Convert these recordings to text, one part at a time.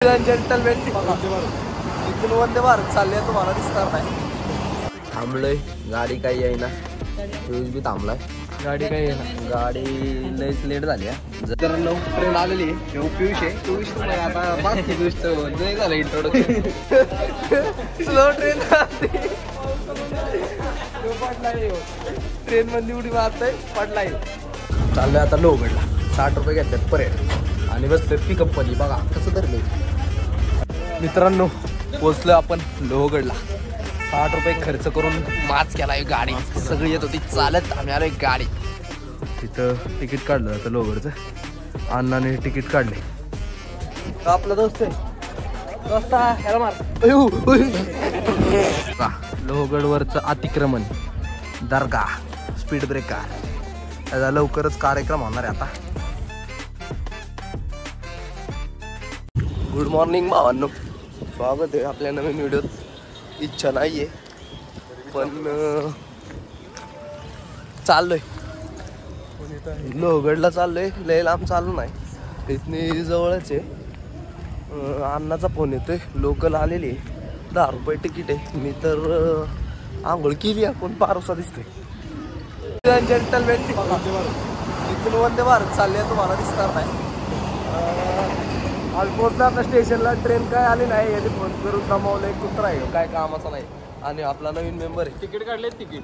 Gentleman इथून वंदे भारत चालले तुम्हाला दिसणार नाही. थांबलोय गाडी काही आहे ना पियुष बी थांबलाय गाडी काही आहे ना गाडी लयच लेट झाली जर 9 ट्रेन आलेली आहे. पियुष आहे पियुष आता बाकी पियुष नाही झालं इंट्रोडक्शन स्लो ट्रेन पडलाय ट्रेन मध्ये उडी मारतोय पडलाय. चाललोय आता लोहगडला 60 रुपये घेतल्यात परेड आणि बसलोय पिकअप मध्ये बघा कसं धरलंय. मित्रांनो पोचलोय आपण लोहगडला 60 रुपये खर्च करून माच केलाय. गाडी सगळी येत होती चालत आम्ही आलोय गाडी तिथं तिकीट काढलं आता लोहगडचं अण्णाने तिकीट काढले. आपला दोस्त आहे लोहगडवरचं अतिक्रमण दर्गा स्पीड ब्रेकर त्याचा लवकरच कार्यक्रम होणार आहे आता. गुड मॉर्निंग भावांनो स्वागत आहे आपल्या नवीन व्हिडिओत. इच्छा नाहीये पण चाललोय लोहगडला चाललोय लय लांब चालू नाही इथनी जवळच आहे. अण्णाचा फोन येतोय लोकल आलेली 10 रुपये तिकीट आहे. मी तर आंघोळ केली आपण पारोसा दिसतोय. जेंटलमॅन इथून वंदे भारत चालले तुम्हाला दिसणार नाही. ऑलमोस्ट आता स्टेशनला ट्रेन काय आली नाही याने फोन करून थांबवलंय कुत्रा आहे काय कामाचा नाही. आणि आपला नवीन मेंबर आहे तिकीट काढले तिकीट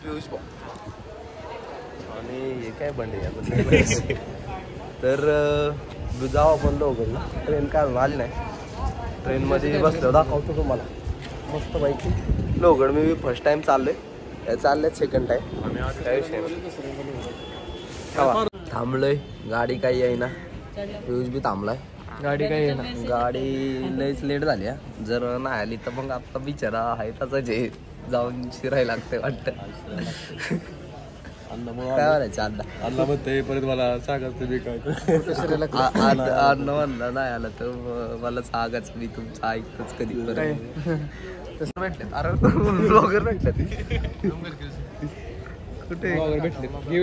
पियुष भाऊ आणि हे काय बंडे तर जाऊ आपण लोहगडला. ट्रेन काय आली नाही ट्रेनमध्ये बसलो दाखवतो तुम्हाला मस्त माहिती. लोहगड मी फर्स्ट टाइम चाललोय चाललंय सेकंड टाइम काय विषय थांबलोय गाडी काही आहे ना पियुष बी थांबलाय गाडी काही आहे ना गाडी लयच लेट झाली जर नाही आली तर मग आपला बिचारा आहे तसंच आहे जाऊन शिरायला लागतंय वाटतं. काय म्हणायचं अण्णा म्हणतंय परत मला सांगायचं मी काय अण्णा म्हणलं नाही आलं तर मला सांगाच मी तुमचं ऐकतच कधी तसं भेटले. अरे ब्लॉगर भेटले कुठे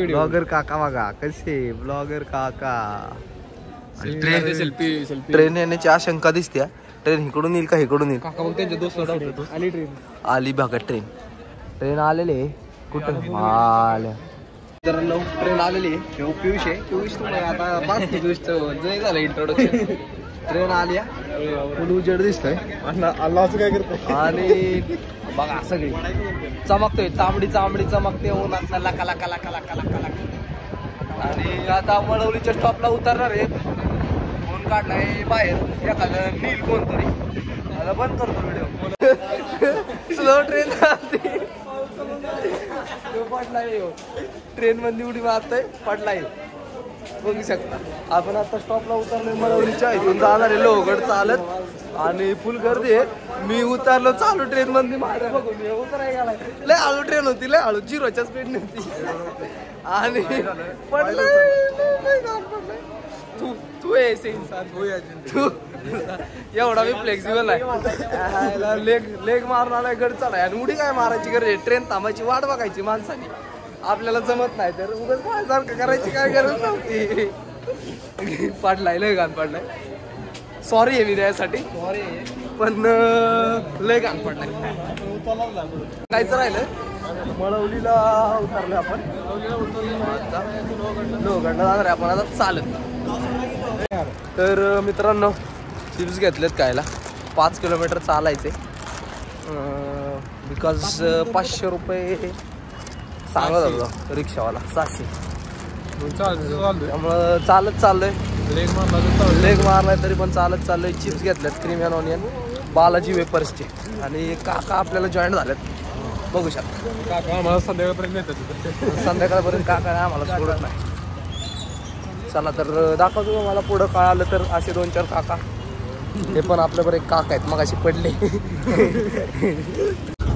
ब्लॉगर काका बघा कसे ब्लॉगर काका. ट्रेन येण्याची आशंका दिसते. ट्रेन इकडून येईल का इकडून येईल आली बघा ट्रेन आलेली कुठं आल्या ट्रेन आलेली पियुष आहे पियुष आता बाकी पियुष नाही झालं इंट्रोडक्शन. ट्रेन आली फुल उजेड दिसतोय अल्लाचं काय करतोय आणि बघा सगळी चमकतोय तांबडी चमकते उन्हात लका लका लका लका लका लका. आणि आता मळवलीच्या स्टॉपला उतरणार आहे. फोन काढलाय बाहेर एखादं नील कोणतरी आता बंद करतो व्हिडिओ. स्लो ट्रेन पडलाय ट्रेन मध्ये उडी मारतोय पडलाय बघू शकता. आपण आता स्टॉपला उतरलोय मळवलीच्या इथून जाणार आहे लोहगड चालत आणि फुल गर्दी आहे. मी उतरलो चालू ट्रेन मध्ये माझ्या बघून उतराय गेलाय लय हळू ट्रेन होती लय हळू 0च्या स्पीड नव्हती आणि पडलाय. तू तू एवढा मी फ्लेक्सिबल आहे लेग मारणार गड चढाय आणि उडी काय मारायची गरज आहे. ट्रेन थांबायची वाट बघायची माणसाने आपल्याला जमत नाही तर उगाच माझ्यासारखं करायची काय गरज नव्हती. पडलाय लय घाण पडलाय सॉरी आहे मी त्यासाठी पण लय घाण पडलाय. कायचं राहिलं मळवलीला उतरलं आपण लोहगडला जाणार आहे आपण आता चालत. तर मित्रांनो चिप्स घेतलेत खायला 5 किलोमीटर चालायचे बिकॉज 500 रुपये सांगत होता रिक्षावाला 700 त्यामुळं चालत चाललोय. लेग मारलाय तरी पण चालत चाललोय. चिप्स घेतल्यात क्रीम अँड ऑनियन बालाजी वेपर्सचे आणि काका आपल्याला जॉईन झालेत बघू शकता. काका आम्हाला संध्याकाळपर्यंत काका आम्हाला सोडत नाही. चला तर दाखवतो मला पुढं काय आलं तर असे 2-4 काका हे पण आपल्याबरोबर एक काका आहेत मग अशी पडले.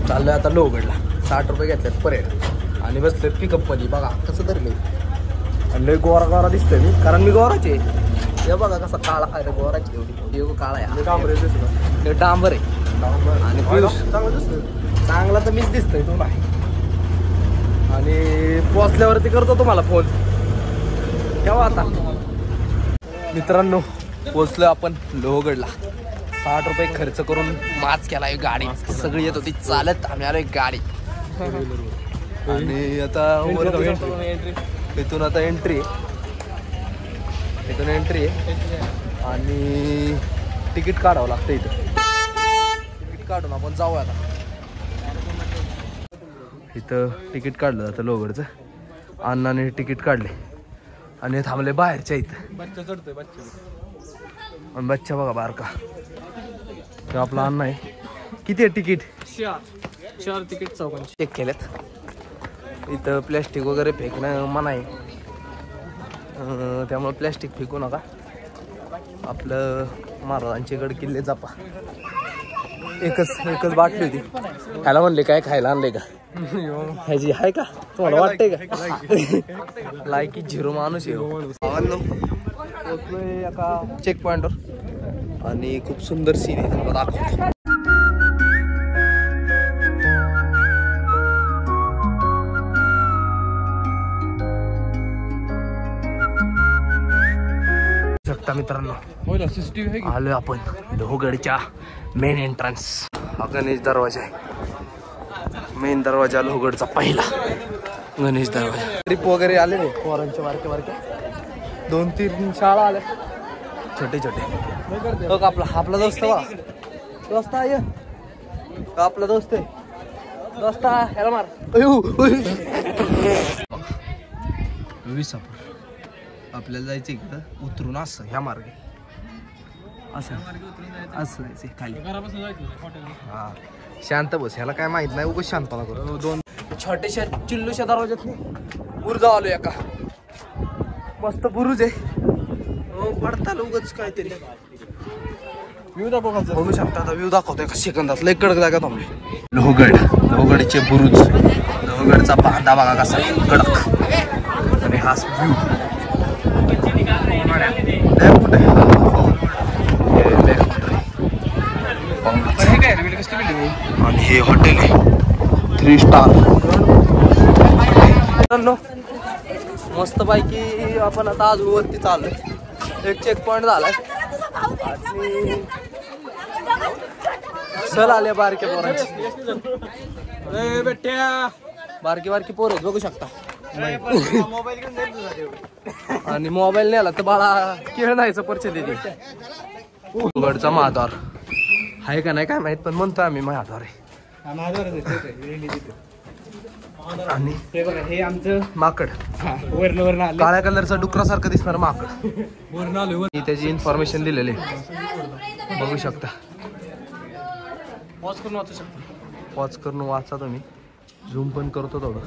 चाललोय आता लोहगडला 60 रुपये घेतल्यात परेड आणि बसलोय पिकअप मध्ये बघा कसं धरलंय आणि लय गोरा दिसतोय मी कारण मी गोराचे हे बघा कसा काळा आहे गोराची एवढी काळा आहे डांबर आहे आणि चांगला तर मीच दिसतोय तू नाही. आणि पोचल्यावरती करतो तुम्हाला फोन ठेवा. आता मित्रांनो पोचलो आपण लोहगडला. 60 रुपये खर्च करून माच केलाय. गाडी सगळी येत होती चालत, आम्ही आलोय गाडी. आणि आता इथून आता एंट्री आहे आणि तिकीट काढावं लागतं. इथं तिकीट काढून आपण जाऊ. आता इथं तिकीट काढलं जातं लोहगडचं. अण्णाने तिकीट काढले आणि थांबले बाहेरच्या इथं. बच्चा चढतोय आणि बच्चा बघा बारका. तो आपला अण्णा आहे. किती आहे तिकीट? 4 तिकीट 54 चेक केलेत. इथं प्लॅस्टिक वगैरे फेकणं मना आहे, त्यामुळे प्लॅस्टिक फेकू नका. आपलं महाराजांचे गड किल्ले जपा. एकच बाटली होती. ह्याला म्हणले काय खायला आणले का? ह्याची आहे का? तुम्हाला वाटतंय का? लायकी 0 माणूस आहे. एका चेक पॉइंटवर आणि खूप सुंदर सीन आहे दाखवतो. मित्रांनो आलोय आपण लोहगडच्या मेन एंट्रन्स. हा गणेश दरवाजा आहे. मेन दरवाजा लोहगडचा पहिला गणेश दरवाजा. ट्रिप वगैरे आले नाही पोरांचे बारके 2-3 शाळा आल्या छोटे. बघ आपला दोस्त आहे. आपला दोस्त ह्याला मार. विसापूर आपल्याला जायचं इकडं उतरून असं ह्या मार्गे असं जायचं खाली. हा शांत बस. ह्याला काय माहित नाही, उगाच शांतपणा करू. 2 छोट्याशा चिल्लूशा दरवाज्यात बुरुज आलो. एका मस्त बुरुज आहे. पडताल उगाच काहीतरी व्ह्यू दाखव. बघू शकता आता व्ह्यू दाखवतोय एका सेकंदात. लय कडक जागा थांबले. लोहगडचे बुरुज. लोहगडचा बांधा बघा कसा कडक. आणि हा व्ह्यू आणि हे हॉटेल आहे 3 स्टार. मस्त पैकी आपण आता अजून वरती चाललोय. एक चेक पॉइंट झालाय आणि सहल आले बारक्या पोरांची. बारकी पोर बघू शकता. आणि मोबाईल नेला तर बाळा खेळ नाहीचं परिचय देते. लोहगडचा महाद्वार आहे का नाही काय माहित, पण म्हणतो आम्ही महाद्वार आहे. आणि हे आमचं माकड. काळ्या कलरचा डुकरासारखं दिसणार माकड. त्याची इन्फॉर्मेशन दिलेली बघू शकता. पॉज करून वाचा तुम्ही. झूम पण करतो थोडं.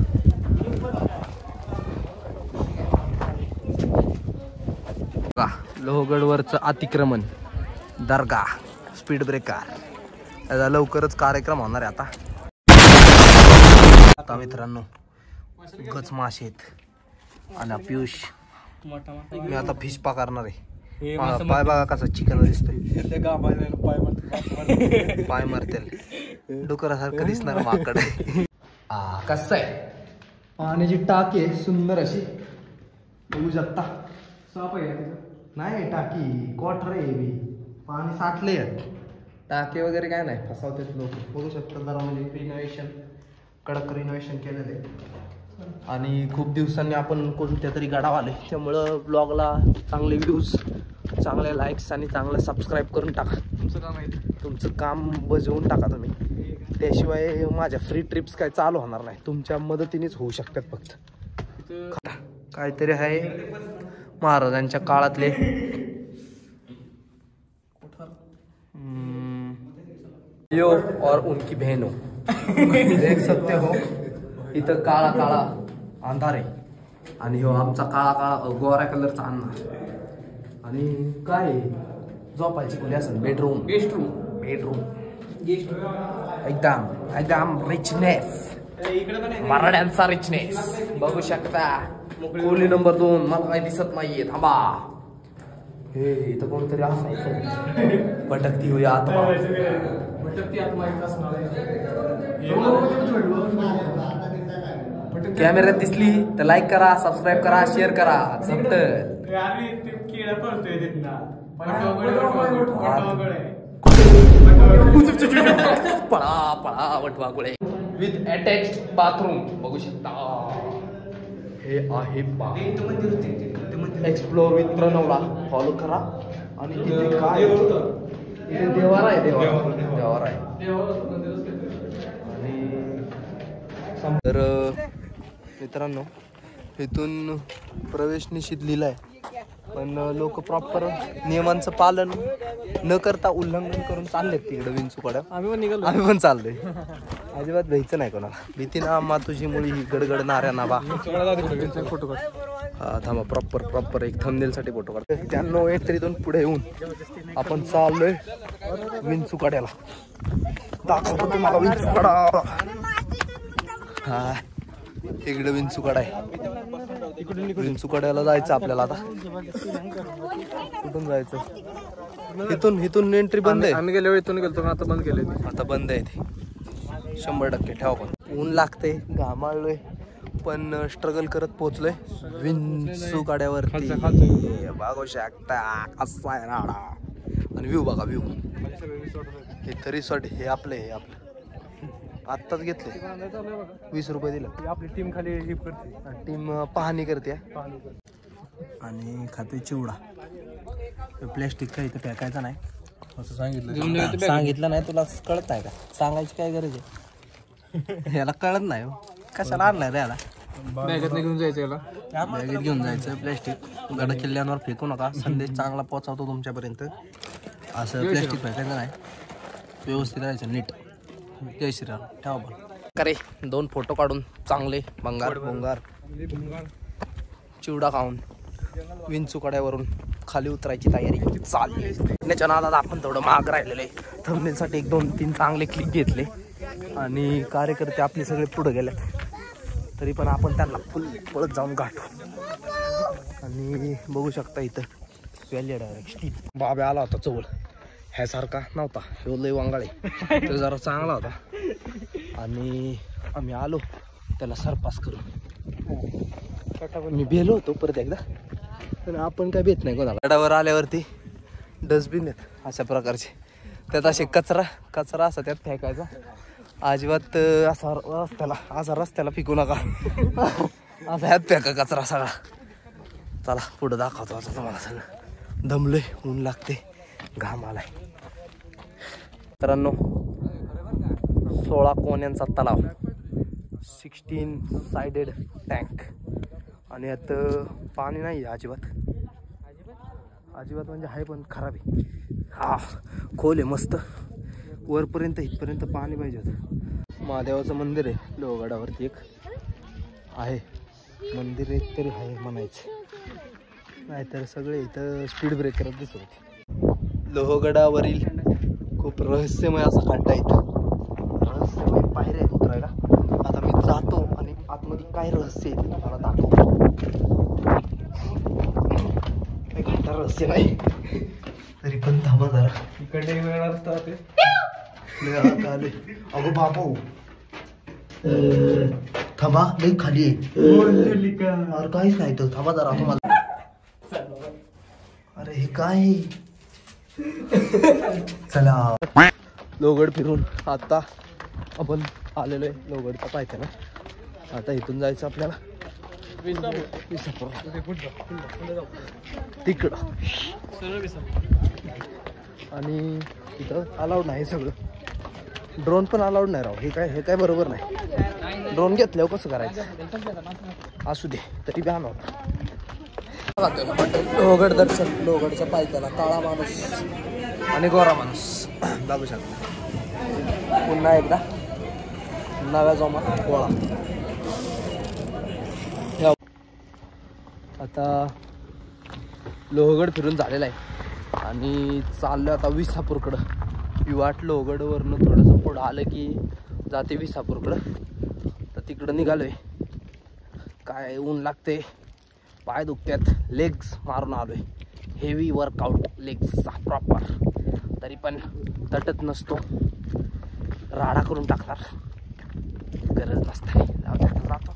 लोहगडवरचं अतिक्रमण दर्गा स्पीड ब्रेकर याचा लवकरच कार्यक्रम होणार आहे. आता मित्रांनो गच मासे आहेत आणि पियुष मी आता फिश पकडणार आहे. पाय बघा कसा चिकन दिसतोय. पाय मारतील डुकरासारखं दिसणार माकड. कसं आहे पाण्याची टाकी आहे सुंदर अशी बघू शकता. नाही टाकी क्वार्टर आहे. पाणी साठले. टाके वगैरे काय नाही, फसवतात लोक. बघू शकता जरा म्हणजे रिनोव्हेशन कडक रिनोव्हेशन केलेलं आहे. आणि खूप दिवसांनी आपण कोणत्या तरी गडावर आले, त्यामुळं ब्लॉगला चांगले व्ह्यूज, चांगले लाईक्स आणि चांगलं सबस्क्राईब करून टाका. तुमचं काम बजवून टाका तुम्ही. त्याशिवाय माझ्या फ्री ट्रिप्स काय चालू होणार नाही. तुमच्या मदतीनेच होऊ शकतात. फक्त काहीतरी आहे महाराजांच्या काळातले. यो और उनकी बहनों देख सकते हो. इथं काळा काळा अंधार आहे आणि हो आमचा काळा काळा गोऱ्या कलरचा अण्णा. आणि काय झोपायची खोली असेल. बेडरूम एकदम रिचनेस, मराठ्यांचा रिचनेस बघू शकता. खोली नंबर 2 मला काही दिसत नाहीये. थांबा. हे इथं कोणतरी असायचं. भटकती हुई आत्मा. कॅमेऱ्यात दिसली तर लाईक करा, सबस्क्राईब करा, शेअर करा. पळा पळा वटवागुळे विथ अटॅच्ड बाथरूम बघू शकता. हे आहे एक्सप्लोर विथ प्रणवला फॉलो करा. आणि इथे काय इथे देवारा आहे, देवारा आहे. आणि तर मित्रांनो इथून प्रवेश निषेध लिहिलाय, पण लोक प्रॉपर नियमांचं पालन न करता उल्लंघन करून चाललेत तिकडे विंचूकडे. आम्ही पण चाललोय. अजिबात भ्यायचं नाही कोणाला. भीती ना मातुशी मुळी ही गडगड नाऱ्या नाबा. फोटो काढ. हा थांबा, प्रॉपर एक थंबनेल साठी फोटो काढ. 91 पुढे येऊन आपण चाललोय विंचूकड्याला. दाखवतो तुम्हाला विंचूकडा. हा इकडे विंचूकडा आहे. विंचूकड्याला जायचं आपल्याला. आता कुठून जायचं? इथून एंट्री बंद आहे. आम्ही गेल्या वेळी इथून गेलो, आता बंद केले. आता बंद आहे ते 100% ठेवा. पण ऊन लागते, घामाळलोय, पण स्ट्रगल करत पोहोचलोय विंचूकड्यावरती. बघू शकता कसा आहे राडा. आणि व्ह्यू बघा, व्ह्यू. हे रिसॉर्ट हे आपलं आत्ताच घेतले. 20 रुपये दिलं. आपली टीम खाली टीम पाहणी करते आणि खाते चिवडा. प्लॅस्टिक काही इथं फेकायचं नाही असं सांगितलं नाही. तुला कळत नाही का? सांगायची काय गरज आहे? याला कळत नाही. कशाला आणलाय रे याला? बॅगेत घेऊन जायचं. याला बॅगेत घेऊन जायचं. प्लॅस्टिक गड किल्ल्यांवर फेकू नका. संदेश चांगला पोहोचवतो तुमच्यापर्यंत. असं प्लॅस्टिक फेकायचं नाही. व्यवस्थित राहायचं, नीट. जय श्रीराम. ठेवा पण. अरे 2 फोटो काढून चांगले भंगार चिवडा खाऊन विंचूकड्यावरून खाली उतरायची तयारी चालली. त्याच्या नादात आपण थोडं महाग राहिलेलं आहे. थंबनेलसाठी 1-2-3 चांगले क्लिक घेतले आणि कार्यकर्ते आपले सगळे पुढे गेलेत. तरी पण आपण त्यांना फुल पळत जाऊन गाठू. आणि बघू शकता इथं व्हॅली डायरेक्ट. बाबा आला होता चवळ, ह्यासारखा नव्हता. ह्यो लय वांगाळे, तो जरा चांगला होता. आणि आम्ही आलो त्याला सरपास करून. मी भेलो होतो परत एकदा, पण आपण काय भेट नाही कोणाला. गडावर आल्यावरती डस्टबिन आहेत अशा प्रकारचे. त्यात असे कचरा असा त्यात फेकायचा. अजिबात असा रस्त्याला फेकू नका. असा ह्यात फेका कचरा सगळा. चला पुढं दाखवतो आता तुम्हाला सगळं. दमलोय, ऊन लागते, घाम आलाय. मित्रांनो 16 कोण्यांचा तलाव, 16 साइडेड टँक. आणि यात पाणी नाही आहे अजिबात म्हणजे आहे, पण खराब आहे. हा खोल आहे मस्त. वरपर्यंत इथपर्यंत पाणी पाहिजे होतं. महादेवाचं मंदिर आहे लोहगडावरती. एक आहे मंदिर, एक तरी आहे म्हणायचं. नाहीतर सगळे इथं स्पीड ब्रेकर दिसत होते. लोहगडावरील खूप रहस्यमय असा खड्डा इथं. रहस्यमय पायऱ्या आहेत उतरायला. आता मी जातो आणि आतमध्ये काय रहस्य आहे मला दाखवतो. खड्डा रहस्य नाही तरी पण थांबा जरा. इकडे वेळ असतात आले. अगो बाबू थांबा, लई खाली आहे. काहीच नाही तर थांबा जरा तुम्हाला. अरे हे काय? चला लोहगड फिरून आता आपण आलेलो आहे लोहगडच्या पायथ्याला. आता इथून जायचं आपल्याला तिकडं. आणि तिथं अलाउड नाही सगळं. ड्रोन पण अलाउड नाही राव. हे काय बरोबर नाही. ड्रोन घेतल्यावर कसं करायचं? असू दे, तरी बॅन होता. लोहगड दर्शन, लोहगडच्या पायथ्याला. काळा माणूस आणि गोरा माणूस बघू शकता. पुन्हा एकदा नव्या जोमा गोळा. आता लोहगड फिरून झालेला आहे आणि चाललो आता विसापूरकडं. विवाट लोहगडवरनं थोडंसं पुढं आलं की जाते विसापूरकडं. तर तिकडं निघालोय. काय ऊन लागते, पाय दुखत्यात, लेग्स मारून आलोय. हेवी वर्कआउट लेग्सचा प्रॉपर. तरी पण तटत नसतो, राडा करून टाकणार. गरज नसते. जातो